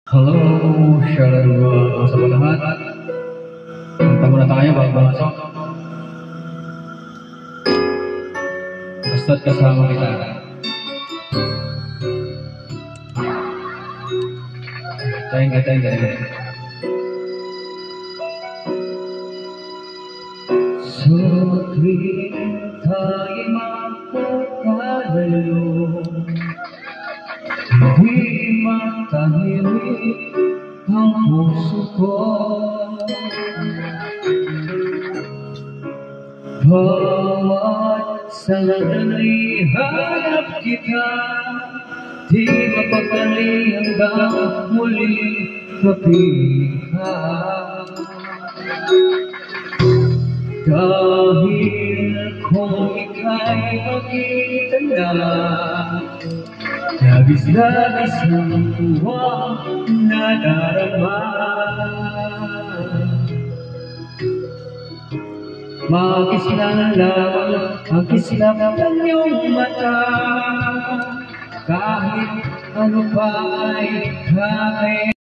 Halo, shalom sa lahat. Punta muna tayo bago pumasok. Basta't kasama kita. Thank you. So tuwing tayo magkakalayo, di matahimik ang puso ko. Bawat sandali hanap kita, di mapapali hanggang muli kapiling ka. Dahil kung ika'y magitanda, labis-labis ng tuwang nadarama. Makislang lamang ang kislap ng iyong mata, kahit ano pa ay kaya.